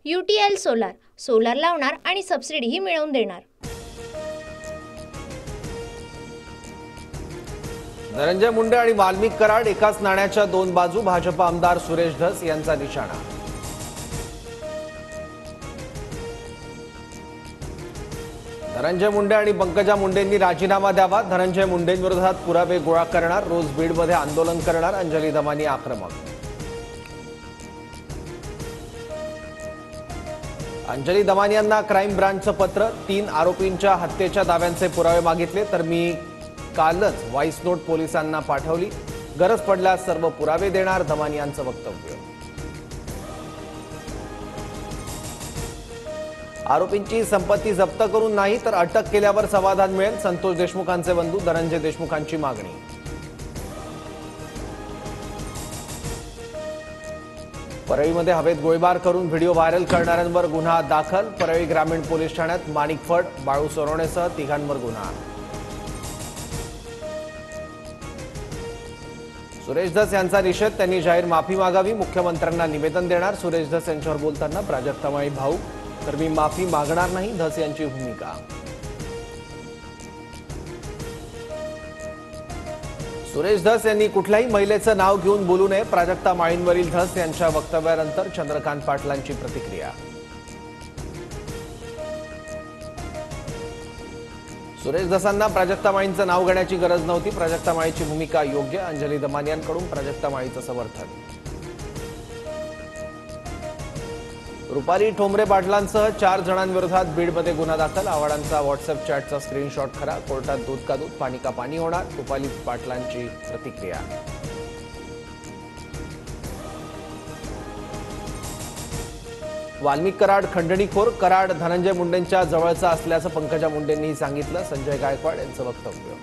UTL solar solar लावणार आणि सबसिडीही मिळवून देणार। धनंजय मुंडे आणि वाल्मिक कराड एकाच नाण्याच्या दोन बाजू, भाजप आमदार सुरेश धस यांचा निशाणा। धनंजय मुंडे आणि पंकजा मुंडेंनी राजीनामा द्यावा, धनंजय मुंडेंविरोधात पुरावे गोळा करणार, रोज बीडमध्ये आंदोलन करणार, अंजली दमानी आक्रमक। अंजली दमानी यांना क्राईम ब्रांचचं पत्र, 3 आरोपींच्या हत्येच्या दाव्यांचे पुरावे मागितले, तर मी कालच व्हॉइस नोट पोलिसांना पाठवली, गरज पडल्यास सर्व पुरावे देणार, दमानी यांचं वक्तव्य। आरोपींची संपत्ती जप्त करून नाही तर अटक केल्यावर समाधान मिळेल, संतोष देशमुखांचे बंधू धनंजय देशमुखांची मागणी। परळीमध्ये हवेत गोळीबार करून व्हिडिओ व्हायरल करणाऱ्यांवर गुन्हा दाखल, परळी ग्रामीण पोलीस ठाण्यात माणिक फड, बाळू सोनवणेसह 3 गुन्हा। सुरेश धस यांचा निषेध, त्यांनी जाहीर माफी मागावी, मुख्यमंत्र्यांना निवेदन देणार, सुरेश धस यांच्यावर बोलताना प्राजक्ता माळी भाऊ, तर मी माफी मागणार नाही, धस यांची भूमिका। सुरेश धस यांनी कुठल्याही महिलेचं नाव घेऊन बोलू नये, प्राजक्ता माळींवरील धस यांच्या वक्तव्यानंतर चंद्रकांत पाटलांची प्रतिक्रिया। सुरेश धसांना प्राजक्ता माळींचं नाव घेण्याची गरज नव्हती, प्राजक्ता माळीची भूमिका योग्य, अंजली दमानी यांकडून प्राजक्ता माळीचं समर्थन। रुपाली ठोंबरे पाटलांसह 4 जणांविरोधात बीडमध्ये गुन्हा दाखल, आव्हाडांचा व्हॉट्सअप चॅटचा स्क्रीनशॉट खरा, कोर्टात दूध का दूध पाणी का पाणी होणार, रुपाली पाटलांची प्रतिक्रिया। वाल्मिक कराड खंडणीखोर, कराड धनंजय मुंडेंच्या जवळचा असल्याचं पंकजा मुंडेंनी सांगितलं, संजय गायकवाड यांचं वक्तव्य।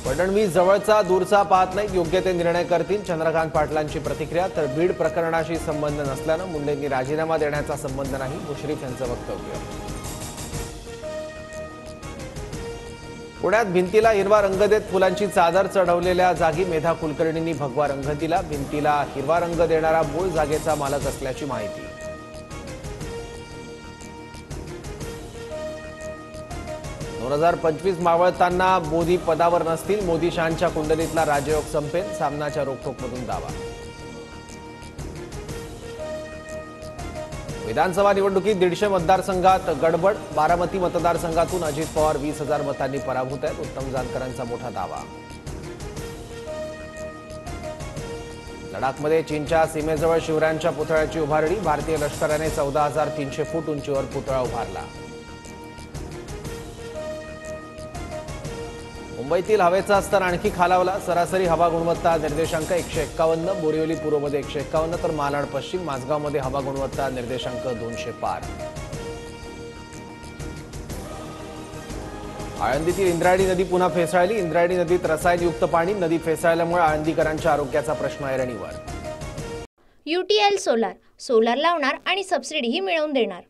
फडणवीस जवळचा दूरचा पाहत नाहीत, योग्य ते निर्णय करतील, चंद्रकांत पाटलांची प्रतिक्रिया, तर बीड प्रकरणाशी संबंध नसल्यानं मुंडेंनी राजीनामा देण्याचा संबंध नाही, मुश्रीफ यांचं वक्तव्य। पुण्यात भिंतीला हिरवा रंग देत फुलांची चादर चढवलेल्या जागी मेधा कुलकर्णींनी भगवा रंग दिला, भिंतीला हिरवा रंग देणारा मूळ जागेचा मालक असल्याची माहिती। 2025 मावळताना मोदी पदावर नसतील, मोदी शांच्या कुंडलीतला राजयोग संपेल, सामनाच्या रोखोकमधून दावा। विधानसभा निवडणुकीत 150 मतदारसंघात गडबड, बारामती मतदारसंघातून अजित पवार 20,000 मतांनी पराभूत आहेत, उत्तम जानकरांचा मोठा दावा। लडाखमध्ये चीनच्या सीमेजवळ शिवरायांच्या पुतळ्याची उभारणी, भारतीय लष्कराने 14,300 फूट उंचीवर पुतळा उभारला। मुंबईतील हवेचा स्तर आणखी खालावला, सरासरी हवा गुणवत्ता निर्देशांक 151, बोरिवली पूर्वमध्ये 151, तर मालाड पश्चिम माझगावमध्ये हवा गुणवत्ता निर्देशांक 200 पार। आळंदीतील इंद्रायणी नदी पुन्हा फेसाळली, इंद्रायणी नदीत रसायनयुक्त पाणी, नदी फेसाळल्यामुळे आळंदीकरांच्या आरोग्याचा प्रश्न ऐरणीवर। UTL सोलार सोलार लावणार आणि सबसिडीही मिळवून देणार।